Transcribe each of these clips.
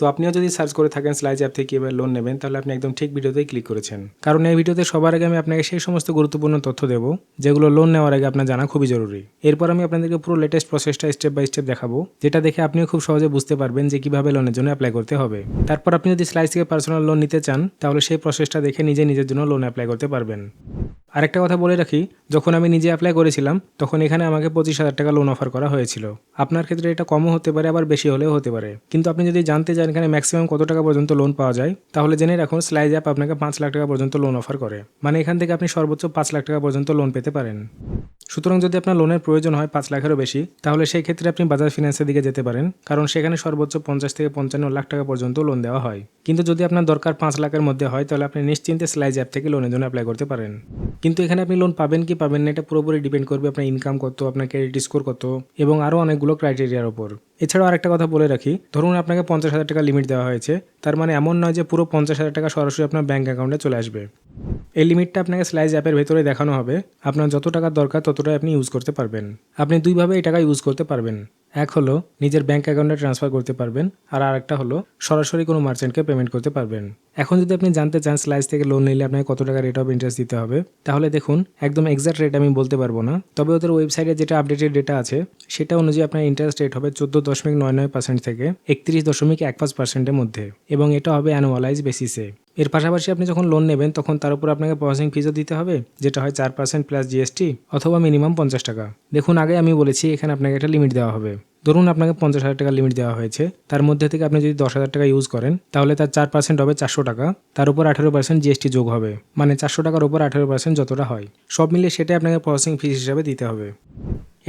তো আপনিও যদি সার্চ করে থাকেন স্লাইজ অ্যাপ থেকে কীভাবে লোন নেবেন, তাহলে আপনি একদম ঠিক ভিডিওতেই ক্লিক করেছেন। কারণ এই ভিডিওতে সবার আগে আমি আপনাকে সেই সমস্ত গুরুত্বপূর্ণ তথ্য দেবো যেগুলো লোন নেওয়ার আগে আপনার জানা খুবই জরুরি। এরপর আমি আপনাদেরকে পুরো লেটেস্ট প্রসেসটা স্টেপ বাই স্টেপ দেখাবো, যেটা দেখে আপনিও খুব সহজে বুঝতে পারবেন যে কীভাবে লোনের জন্য অ্যাপ্লাই করতে হবে। তারপর আপনি যদি স্লাইজ থেকে পার্সোনাল লোন নিতে চান, তাহলে সেই প্রসেসটা দেখে নিজের জন্য লোন অ্যাপ্লাই করতে পারবেন। আরেকটা কথা বলে রাখি, যখন আমি নিজে অ্যাপ্লাই করেছিলাম তখন এখানে আমাকে 25,000 টাকা লোন অফার করা হয়েছিল। আপনার ক্ষেত্রে এটা কমও হতে পারে, আবার বেশি হলেও হতে পারে। কিন্তু আপনি যদি জানতে চান এখানে ম্যাক্সিমাম কত টাকা পর্যন্ত লোন পাওয়া যায়, তাহলে জেনে রাখুন স্লাইজ অ্যাপ আপনাকে 5 লাখ টাকা পর্যন্ত লোন অফার করে। মানে এখান থেকে আপনি সর্বোচ্চ 5 লাখ টাকা পর্যন্ত লোন পেতে পারেন। সুতরাং যদি আপনার লোনের প্রয়োজন হয় 5 লাখেরও বেশি, তাহলে সেই ক্ষেত্রে আপনি বাজাজ ফিন্যান্সের দিকে যেতে পারেন, কারণ সেখানে সর্বোচ্চ 50 থেকে 55 লাখ টাকা পর্যন্ত লোন দেওয়া হয়। কিন্তু যদি আপনার দরকার 5 লাখের মধ্যে হয়, তাহলে আপনি নিশ্চিন্তে স্লাইজ অ্যাপ থেকে লোনের জন্য অ্যাপ্লাই করতে পারেন। কিন্তু এখানে আপনি লোন পাবেন কি পাবেন না এটা পুরোপুরি ডিপেন্ড করবে আপনার ইনকাম কত, আপনার ক্রেডিট স্কোর কত এবং আরও অনেকগুলো ক্রাইটেরিয়ার উপর। এছাড়াও আরেকটা কথা বলে রাখি, ধরুন আপনাকে 50,000 টাকা লিমিট দেওয়া হয়েছে, তার মানে এমন নয় যে পুরো 50,000 টাকা সরাসরি আপনার ব্যাঙ্ক অ্যাকাউন্টে চলে আসবে। এই লিমিটটা আপনাকে স্লাইজ অ্যাপের ভেতরে দেখানো হবে। আপনার যত টাকা দরকার ততটাই আপনি ইউজ করতে পারবেন। আপনি দুইভাবে এই টাকা ইউজ করতে পারবেন। এক হলো নিজের ব্যাঙ্ক অ্যাকাউন্টে ট্রান্সফার করতে পারবেন, আর আরেকটা হলো সরাসরি কোনো মার্চেন্টকে পেমেন্ট করতে পারবেন। এখন যদি আপনি জানতে চান স্লাইজ থেকে লোন নিলে আপনাকে কত টাকা রেট অফ ইন্টারেস্ট দিতে হবে, তাহলে দেখুন একদম এক্সাক্ট রেট আমি বলতে পারবো না, তবে ওদের ওয়েবসাইটে যেটা আপডেটেড ডেটা আছে সেটা অনুযায়ী আপনার ইন্টারেস্ট রেট হবে 14.99% থেকে 31.15%-এর মধ্যে, এবং এটা হবে অ্যানুয়ালাইজ বেসিসে। এর পাশাপাশি আপনি যখন লোন নেবেন তখন তার উপর আপনাকে প্রসেসিং ফিজও দিতে হবে, যেটা হয় 4% প্লাস জিএসটি অথবা মিনিমাম 50 টাকা। দেখুন আগে আমি বলেছি এখানে আপনাকে একটা লিমিট দেওয়া হবে। ধরুন আপনাকে 50,000 টাকা লিমিট দেওয়া হয়েছে, তার মধ্যে থেকে আপনি যদি 10,000 টাকা ইউজ করেন, তাহলে তার 4% হবে 400 টাকা, তার উপর 18% জিএসটি যোগ হবে, মানে 400 টাকার উপর 18% যতটা হয় সব মিলিয়ে সেটাই আপনাকে প্রসেসিং ফিজ হিসাবে দিতে হবে।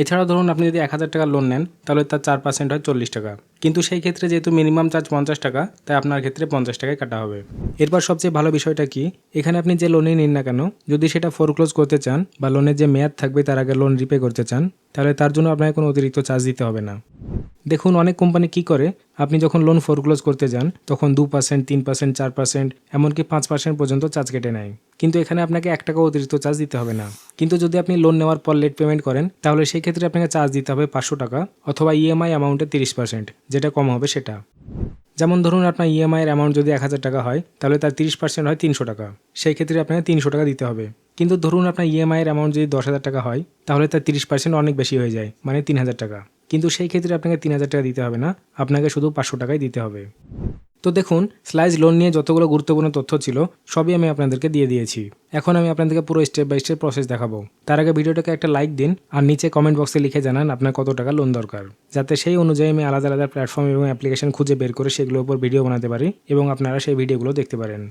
এছাড়াও ধরুন আপনি যদি 1,000 টাকার লোন নেন, তাহলে তার 4% হয় 40 টাকা, কিন্তু সেই ক্ষেত্রে যেহেতু মিনিমাম চার্জ 50 টাকা, তাই আপনার ক্ষেত্রে 50 টাকায় কাটা হবে। এরপর সবচেয়ে ভালো বিষয়টা কি, এখানে আপনি যে লোনই নিন না কেন, যদি সেটা ফোরক্লোজ করতে চান বা লোনের যে মেয়াদ থাকবে তার আগে লোন রিপে করতে চান, তাহলে তার জন্য আপনাকে কোনো অতিরিক্ত চার্জ দিতে হবে না। দেখুন অনেক কোম্পানি কি করে, আপনি যখন লোন ফোরক্লোজ করতে যান তখন 2%, 3%, 4%, এমনকি 5% পর্যন্ত চার্জ কেটে নেয়, কিন্তু এখানে আপনাকে 1 টাকা অতিরিক্ত চার্জ দিতে হবে না। কিন্তু যদি আপনি লোন নেওয়ার পর লেট পেমেন্ট করেন, তাহলে সেই ক্ষেত্রে আপনাকে চার্জ দিতে হবে 500 টাকা অথবা ইএমআই অ্যামাউন্টের 30%, যেটা কম হবে সেটা। যেমন ধরুন আপনার ইএমআইয়ের অ্যামাউন্ট যদি 1,000 টাকা হয়, তাহলে তার 30% হয় 300 টাকা, সেই ক্ষেত্রে আপনাকে 300 টাকা দিতে হবে। কিন্তু ধরুন আপনার ইএমআইয়ের অ্যামাউন্ট যদি 10,000 টাকা হয়, তাহলে তার 30% অনেক বেশি হয়ে যায়, মানে 3,000 টাকা, কিন্তু সেই ক্ষেত্রে আপনাকে 3,000 টাকা দিতে হবে না, আপনাকে শুধু 500 টাকাই দিতে হবে। তো দেখুন স্লাইজ লোন নিয়ে যতগুলো গুরুত্বপূর্ণ তথ্য ছিল সবই আমি আপনাদেরকে দিয়ে দিয়েছি। এখন আমি আপনাদেরকে পুরো স্টেপ বাই স্টেপ প্রসেস দেখাবো। তার আগে ভিডিওটাকে একটা লাইক দিন আর নিচে কমেন্ট বক্সে লিখে জানান আপনার কত টাকা লোন দরকার, যাতে সেই অনুযায়ী আমি আলাদা আলাদা প্ল্যাটফর্ম এবং অ্যাপ্লিকেশন খুঁজে বের করে সেগুলোর উপর ভিডিও বানাতে পারি এবং আপনারা সেই ভিডিওগুলো দেখতে পারেন।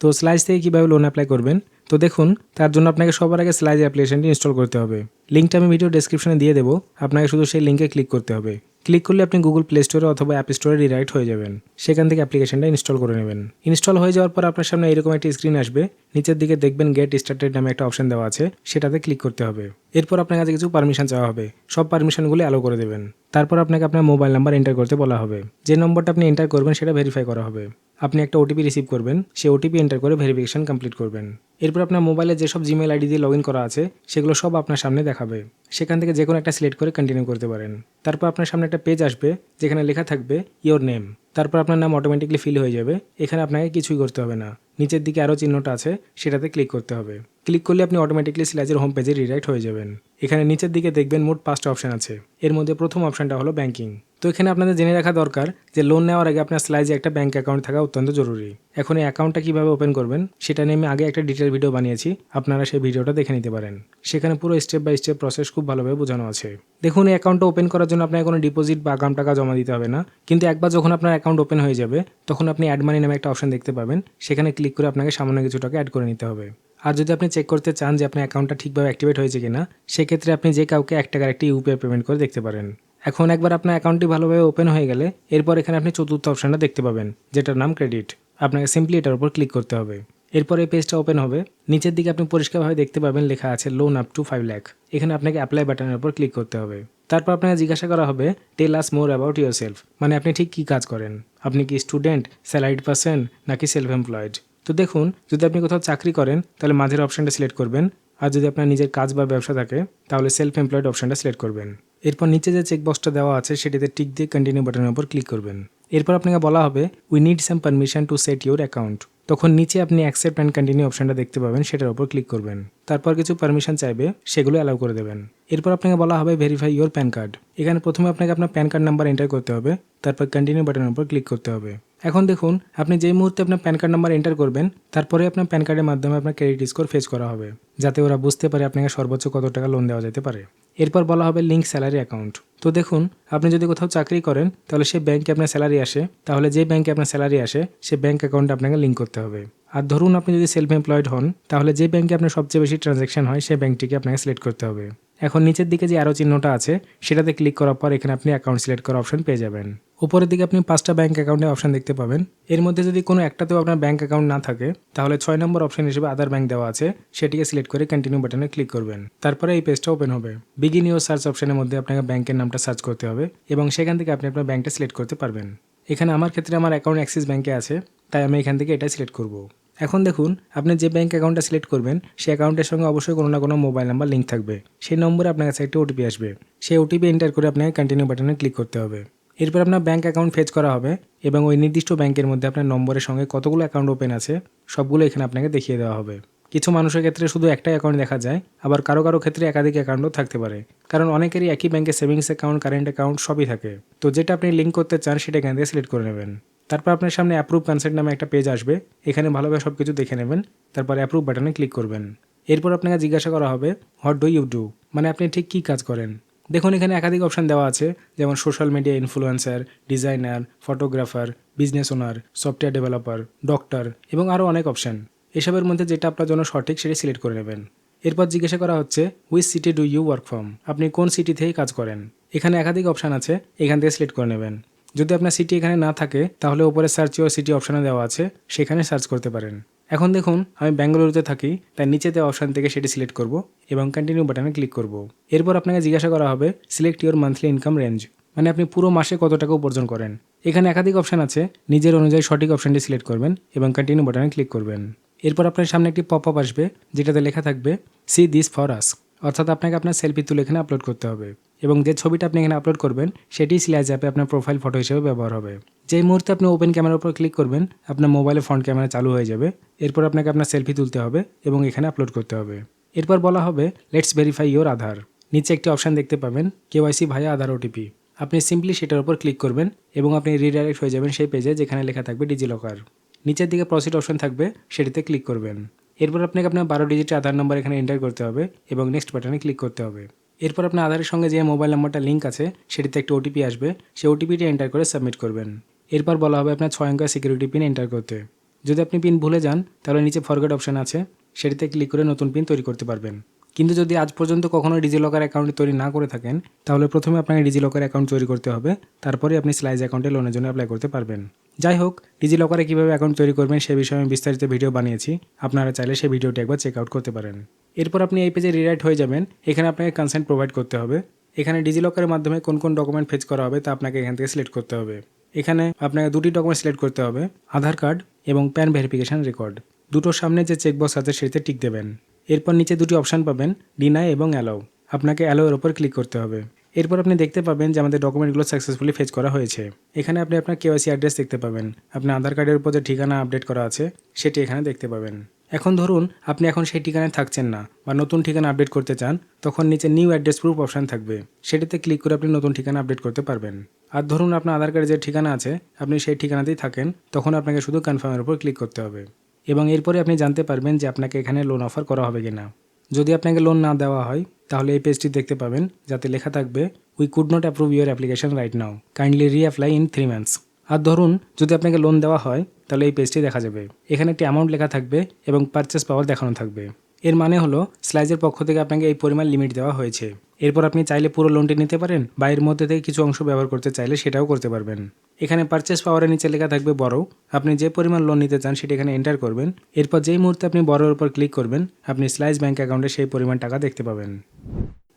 তো স্লাইজ থেকে কীভাবে লোন অ্যাপ্লাই করবেন, তো দেখুন তার জন্য আপনাকে সবার আগে স্লাইজ অ্যাপ্লিকেশনটি ইনস্টল করতে হবে। লিঙ্কটা আমি ভিডিও ডেসক্রিপশনে দিয়ে দেবো, আপনাকে শুধু সেই লিঙ্কে ক্লিক করতে হবে। ক্লিক করলে আপনি গুগল প্লে স্টোরে অথবা অ্যাপ স্টোরে রিডাইরেক্ট হয়ে যাবেন, সেখান থেকে অ্যাপ্লিকেশনটা ইনস্টল করে নেবেন। ইনস্টল হয়ে যাওয়ার পর আপনার সামনে এরকম একটি স্ক্রিন আসবে, নিচের দিকে দেখবেন গেট স্টার্টেড নামে একটা অপশন দেওয়া আছে, সেটাতে ক্লিক করতে হবে। এরপর আপনার কাছে কিছু পারমিশন চাওয়া হবে, সব পারমিশনগুলি অ্যালো করে দেবেন। তারপর আপনাকে আপনার মোবাইল নাম্বার এন্টার করতে বলা হবে, যে নম্বরটা আপনি এন্টার করবেন সেটা ভেরিফাই করা হবে। আপনি একটা ওটিপি রিসিভ করবেন, সেই ওটিপি এন্টার করে ভেরিফিকেশন কমপ্লিট করবেন। এরপর আপনার মোবাইলে যেসব জিমেল আইডি দিয়ে লগ ইন করা আছে সেগুলো সব আপনার সামনে দেখাবে, সেখান থেকে যে কোনো একটা সিলেক্ট করে কন্টিনিউ করতে পারেন। তারপর আপনার সামনে একটা পেজ আসবে যেখানে লেখা থাকবে ইয়োর নেম, তারপর আপনার নাম অটোমেটিকলি ফিল হয়ে যাবে। এখানে আপনাকে কিছুই করতে হবে না, নিচের দিকে আরও চিহ্নটা আছে সেটাতে ক্লিক করতে হবে। ক্লিক করলে আপনি অটোমেটিকলি স্লাইজের হোম পেজে রিডাইরেক্ট হয়ে যাবেন। এখানে নিচের দিকে দেখবেন মোট 5টা অপশন আছে, এর মধ্যে প্রথম অপশনটা হলো ব্যাংকিং। তো এখানে আপনাদের জেনে রাখা দরকার যে লোন নেওয়ার আগে আপনার স্লাইজে একটা ব্যাঙ্ক অ্যাকাউন্ট থাকা অত্যন্ত জরুরি। এখন এই অ্যাকাউন্টটা কীভাবে ওপেন করবেন সেটা নিয়ে আমি আগে একটা ডিটেল ভিডিও বানিয়েছি, আপনারা সেই ভিডিওটা দেখে নিতে পারেন। সেখানে পুরো স্টেপ বাই স্টেপ প্রসেস খুব ভালোভাবে বোঝানো আছে। দেখুন এই অ্যাকাউন্টটা ওপেন করার জন্য আপনাকে কোনো ডিপোজিট বা আগাম টাকা জমা দিতে হবে না, কিন্তু একবার যখন আপনার অ্যাকাউন্ট ওপেন হয়ে যাবে তখন আপনি অ্যাড মানি নামে একটা অপশন দেখতে পাবেন, সেখানে ক্লিক করে আপনাকে সামান্য কিছু টাকা অ্যাড করে নিতে হবে। আর যদি আপনি চেক করতে চান যে আপনার অ্যাকাউন্টটা ঠিকভাবে অ্যাক্টিভেট হয়েছে কিনা, সেক্ষেত্রে আপনি যে কাউকে 1 টাকার একটি ইউপিআই পেমেন্ট করে দেখতে পারেন। এখন একবার আপনার অ্যাকাউন্টটি ভালোভাবে ওপেন হয়ে গেলে এরপর এখানে আপনি চতুর্থ অপশনটা দেখতে পাবেন, যেটার নাম ক্রেডিট। আপনাকে সিম্পলি এটার উপর ক্লিক করতে হবে। এরপর এই পেজটা ওপেন হবে, নিচের দিকে আপনি পরিষ্কারভাবে দেখতে পাবেন লেখা আছে লোন আপ টু 5 লাখ। এখানে আপনাকে অ্যাপ্লাই বাটনের উপর ক্লিক করতে হবে। তারপর আপনাকে জিজ্ঞাসা করা হবে টেল আস মোর অ্যাবাউট ইউর সেলফ, মানে আপনি ঠিক কী কাজ করেন, আপনি কি স্টুডেন্ট, স্যালারিড পারসন নাকি সেলফ এমপ্লয়েড। তো দেখুন যদি আপনি কোথাও চাকরি করেন তাহলে মাঝের অপশনটা সিলেক্ট করবেন, আর যদি আপনার নিজের কাজ বা ব্যবসা থাকে তাহলে সেলফ এমপ্লয়েড অপশনটা সিলেক্ট করবেন। এরপর নিচে যে চেকবক্সটা দেওয়া আছে সেটিতে টিক দিয়ে কন্টিনিউ বাটনের উপর ক্লিক করবেন। এরপর আপনাকে বলা হবে we need some permission to set your account. তখন নিচে আপনি অ্যাকসেপ্ট অ্যান্ড কন্টিনিউ অপশনটা দেখতে পাবেন, সেটার উপর ক্লিক করবেন। তারপর কিছু পারমিশন চাইবে, সেগুলো অ্যালাউ করে দেবেন। এরপর আপনাকে বলা হবে ভেরিফাই ইউর প্যান কার্ড। এখানে প্রথমে আপনাকে আপনার প্যান কার্ড নাম্বার এন্টার করতে হবে, তারপর কন্টিনিউ বাটনের উপর ক্লিক করতে হবে। এখন দেখুন আপনি যেই মুহূর্তে আপনার প্যান কার্ড নাম্বার এন্টার করবেন তারপরে আপনার প্যান কার্ডের মাধ্যমে আপনার ক্রেডিট স্কোর ফেচ করা হবে, যাতে ওরা বুঝতে পারে আপনাকে সর্বোচ্চ কত টাকা লোন দেওয়া যেতে পারে। এরপর বলা হবে লিঙ্ক স্যালারি অ্যাকাউন্ট। তো দেখুন আপনি যদি কোথাও চাকরি করেন তাহলে সেই ব্যাংকে আপনার স্যালারি আসে, তাহলে যে ব্যাংকে আপনার স্যালারি আসে সে ব্যাংক অ্যাকাউন্টে আপনাকে লিঙ্ক করতে হবে। আর ধরুন আপনি যদি সেলফ এমপ্লয়েড হন তাহলে যে ব্যাংকে আপনার সবচেয়ে বেশি ট্রানজ্যাকশন হয় সেই ব্যাংকটিকে আপনাকে সিলেক্ট করতে হবে। এখন নিচের দিকে যে আরও চিহ্নটা আছে সেটাতে ক্লিক করার পর এখানে আপনি অ্যাকাউন্ট সিলেক্ট করার অপশন পেয়ে যাবেন। উপরের দিকে আপনি 5টা ব্যাংক অ্যাকাউন্টের অপশন দেখতে পাবেন। এর মধ্যে যদি কোনো একটাতেও আপনার ব্যাংক অ্যাকাউন্ট না থাকে তাহলে 6 নম্বর অপশন হিসেবে আদার ব্যাংক দেওয়া আছে, সেটিকে সিলেক্ট করে কন্টিনিউ বাটনে ক্লিক করবেন। তারপরে এই পেজটা ওপেন হবে। বিগিন ইউর সার্চ অপশনের মধ্যে আপনাকে ব্যাংকের নামটা সার্চ করতে হবে এবং সেখান থেকে আপনি আপনার ব্যাংকটা সিলেক্ট করতে পারবেন। এখানে আমার ক্ষেত্রে আমার অ্যাকাউন্ট অ্যাক্সিস ব্যাংকে আছে, তাই আমি এখান থেকে এটা সিলেক্ট করব। এখন দেখুন আপনি যে ব্যাংক অ্যাকাউন্টটা সিলেক্ট করবেন সেই অ্যাকাউন্টের সঙ্গে অবশ্যই কোনো না কোনো মোবাইল নাম্বার লিঙ্ক থাকবে। সেই নম্বরে আপনার কাছে একটা ওটিপি আসবে, সেই ওটিপি এন্টার করে আপনাকে কন্টিনিউ বাটনে ক্লিক করতে হবে। এরপর আপনার ব্যাংক অ্যাকাউন্ট ফেচ করা হবে এবং ওই নির্দিষ্ট ব্যাংকের মধ্যে আপনার নম্বরের সঙ্গে কতগুলো অ্যাকাউন্ট ওপেন আছে সবগুলো এখানে আপনাকে দেখিয়ে দেওয়া হবে। কিছু মানুষের ক্ষেত্রে শুধু একটাই অ্যাকাউন্ট দেখা যায়, আবার কারো কারো ক্ষেত্রে একাধিক অ্যাকাউন্টও থাকতে পারে, কারণ অনেকেরই একই ব্যাংকে সেভিংস অ্যাকাউন্ট, কারেন্ট অ্যাকাউন্ট সবই থাকে। তো যেটা আপনি লিঙ্ক করতে চান সেটা এখান থেকে সিলেক্ট করে নেবেন। তারপর আপনার সামনে অ্যাপ্রুভ কনসেন্ট নামে একটা পেজ আসবে, এখানে ভালোভাবে সব কিছু দেখে নেবেন, তারপর অ্যাপ্রুভ বাটনে ক্লিক করবেন। এরপর আপনাকে জিজ্ঞাসা করা হবে হোয়াট ডু ইউ ডু, মানে আপনি ঠিক কী কাজ করেন। দেখুন এখানে একাধিক অপশন দেওয়া আছে, যেমন social media influencer, designer, photographer, business owner, software developer, doctor এবং আরও অনেক অপশন। এসবের মধ্যে যেটা আপনার জন্য সঠিক সেটি সিলেক্ট করে নেবেন। এরপর জিজ্ঞাসা করা হচ্ছে which city do you work from, আপনি কোন সিটি থেকে কাজ করেন। এখানে একাধিক অপশান আছে, এখান থেকে সিলেক্ট করে নেবেন। যদি আপনার সিটি এখানে না থাকে তাহলে উপরে সার্চ ইউর সিটি অপশানে দেওয়া আছে, সেখানে সার্চ করতে পারেন। এখন দেখুন আমি বেঙ্গালুরুতে থাকি, তাই নিচে দেওয়া অপশান থেকে সেটি সিলেক্ট করব এবং কন্টিনিউ বাটনে ক্লিক করব। এরপর আপনাকে জিজ্ঞাসা করা হবে select your monthly income range, মানে আপনি পুরো মাসে কত টাকা উপার্জন করেন। এখানে একাধিক অপশান আছে, নিজের অনুযায়ী সঠিক অপশানটি সিলেক্ট করবেন এবং কন্টিনিউ বাটনে ক্লিক করবেন। এরপর আপনার সামনে একটি পপ আপ আসবে যেটাতে লেখা থাকবে সি দিস ফর আস, অর্থাৎ আপনাকে আপনার সেলফি তুলে এখানে আপলোড করতে হবে এবং যে ছবিটা আপনি এখানে আপলোড করবেন সেটি স্ল্যাশ অ্যাপে আপনার প্রোফাইল ফটো হিসেবে ব্যবহার হবে। যেই মুহূর্তে আপনি ওপেন ক্যামেরার উপর ক্লিক করবেন আপনার মোবাইলে ফ্রন্ট ক্যামেরা চালু হয়ে যাবে। এরপর আপনাকে আপনার সেলফি তুলতে হবে এবং এখানে আপলোড করতে হবে। এরপর বলা হবে লেটস ভেরিফাই ইউর আধার। নিচে একটি অপশান দেখতে পাবেন কেওয়াইসি ভায়া আধার ওটিপি। আপনি সিম্পলি সেটার উপর ক্লিক করবেন এবং আপনি রিডাইরেক্ট হয়ে যাবেন সেই পেজে যেখানে লেখা থাকবে ডিজিলকার। নিচের দিকে প্রসিড অপশন থাকবে, সেটিতে ক্লিক করবেন। এরপর আপনাকে আপনার 12 ডিজিটের আধার নম্বর এখানে এন্টার করতে হবে এবং নেক্সট বাটনে ক্লিক করতে হবে। এরপর আপনার আধারের সঙ্গে যে মোবাইল নাম্বারটা লিঙ্ক আছে সেটিতে একটা ওটিপি আসবে, সেই ওটিপিটি এন্টার করে সাবমিট করবেন। এরপর বলা হবে আপনার 6 অঙ্কের সিকিউরিটি পিন এন্টার করতে। যদি আপনি পিন ভুলে যান তাহলে নিচে ফরগেট অপশন আছে, সেটিতে ক্লিক করে নতুন পিন তৈরি করতে পারবেন। কিন্তু যদি আজ পর্যন্ত কখনো ডিজিলকার অ্যাকাউন্ট তৈরি না করে থাকেন তাহলে প্রথমে আপনাকে ডিজিলকার অ্যাকাউন্ট তৈরি করতে হবে, তারপরে আপনি স্লাইজ অ্যাকাউন্টে লোনের জন্য অ্যাপ্লাই করতে পারবেন। যাই হোক, ডিজিলকারে কীভাবে অ্যাকাউন্ট তৈরি করবেন সে বিষয়ে আমি বিস্তারিত ভিডিও বানিয়েছি, আপনারা চাইলে সেই ভিডিওটি একবার চেক আউট করতে পারেন। এরপর আপনি এই পেজে রিরাইট হয়ে যাবেন। এখানে আপনাকে কনসেন্ট প্রোভাইড করতে হবে। এখানে ডিজিলকারের মাধ্যমে কোন কোন ডকুমেন্ট ফেচ করা হবে তা আপনাকে এখান থেকে সিলেক্ট করতে হবে। এখানে আপনাকে দুটি ডকুমেন্ট সিলেক্ট করতে হবে, আধার কার্ড এবং প্যান ভেরিফিকেশন রেকর্ড। দুটোর সামনে যে চেকবক্স আছে সেটিতে টিক দেবেন। এরপর নিচে দুটি অপশান পাবেন, ডিনাই এবং অ্যালাউ। আপনাকে অ্যালাউয়ের ওপর ক্লিক করতে হবে। এরপর আপনি দেখতে পাবেন যে আমাদের ডকুমেন্টগুলো সাকসেসফুলি ফেচ করা হয়েছে। এখানে আপনি আপনার কেওয়াইসি অ্যাড্রেস দেখতে পাবেন, আপনার আধার কার্ডের উপর যে ঠিকানা আপডেট করা আছে সেটি এখানে দেখতে পাবেন। এখন ধরুন আপনি এখন সেই ঠিকানায় থাকছেন না বা নতুন ঠিকানা আপডেট করতে চান, তখন নিচে নিউ অ্যাড্রেস প্রুফ অপশান থাকবে, সেটিতে ক্লিক করে আপনি নতুন ঠিকানা আপডেট করতে পারবেন। আর ধরুন আপনার আধার কার্ডে যে ঠিকানা আছে আপনি সেই ঠিকানাতেই থাকেন, তখন আপনাকে শুধু কনফার্মের উপর ক্লিক করতে হবে এবং এরপরে আপনি জানতে পারবেন যে আপনাকে এখানে লোন অফার করা হবে কিনা। যদি আপনাকে লোন না দেওয়া হয় তাহলে এই পেজটি দেখতে পাবেন যাতে লেখা থাকবে we could not approve your application right now, kindly reapply in 3 months. আর ধরুন যদি আপনাকে লোন দেওয়া হয় তাহলে এই পেজটি দেখা যাবে। এখানে একটি অ্যামাউন্ট লেখা থাকবে এবং পারচেস পাওয়ার দেখানো থাকবে। এর মানে হলো স্লাইজের পক্ষ থেকে আপনাকে এই পরিমাণ লিমিট দেওয়া হয়েছে। এরপর আপনি চাইলে পুরো লোনটি নিতে পারেন বা এর মধ্যে থেকে কিছু অংশ ব্যবহার করতে চাইলে সেটাও করতে পারবেন। এখানে পারচেস পাওয়ারের নিচে লেখা থাকবে বড়, আপনি যে পরিমাণ লোন নিতে চান সেটি এখানে এন্টার করবেন। এরপর যেই মুহূর্তে আপনি বড়ের উপর ক্লিক করবেন আপনি স্লাইজ ব্যাঙ্ক অ্যাকাউন্টে সেই পরিমাণ টাকা দেখতে পাবেন।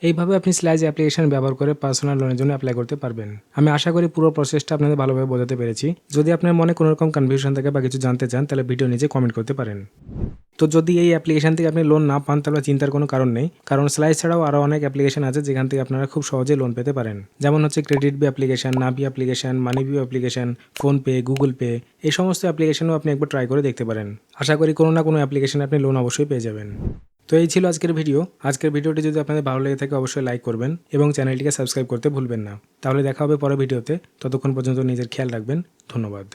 এইভাবে আপনি স্লাইজ অ্যাপ্লিকেশন ব্যবহার করে পার্সোনাল লোনের জন্য অ্যাপ্লাই করতে পারবেন। আমি আশা করি পুরো প্রসেসটা আপনাদের ভালোভাবে বোঝাতে পেরেছি। যদি আপনার মনে কোনো রকম কনফিউশন থাকে বা কিছু জানতে চান তাহলে ভিডিও নিচে কমেন্ট করতে পারেন। তো যদি এই অ্যাপ্লিকেশন থেকে আপনি লোন না পান তাহলে চিন্তার কোনো কারণ নেই, কারণ স্লাইস ছাড়াও আরও অনেক অ্যাপ্লিকেশন আছে যেখান থেকে আপনারা খুব সহজে লোন পেতে পারেন। যেমন হচ্ছে KreditBee application, Navi application, MoneyView application, PhonePe, Google Pay, এই সমস্ত অ্যাপ্লিকেশনও আপনি একবার ট্রাই করে দেখতে পারেন। আশা করি কোনো না কোনো অ্যাপ্লিকেশনে আপনি লোন অবশ্যই পেয়ে যাবেন। তো এই ছিল আজকের ভিডিও। আজকের ভিডিওটি যদি আপনাদের ভালো লেগে থাকে অবশ্যই লাইক করবেন এবং চ্যানেলটিকে সাবস্ক্রাইব করতে ভুলবেন না। তাহলে দেখা হবে পরের ভিডিওতে। ততক্ষণ পর্যন্ত নিজের খেয়াল রাখবেন। ধন্যবাদ।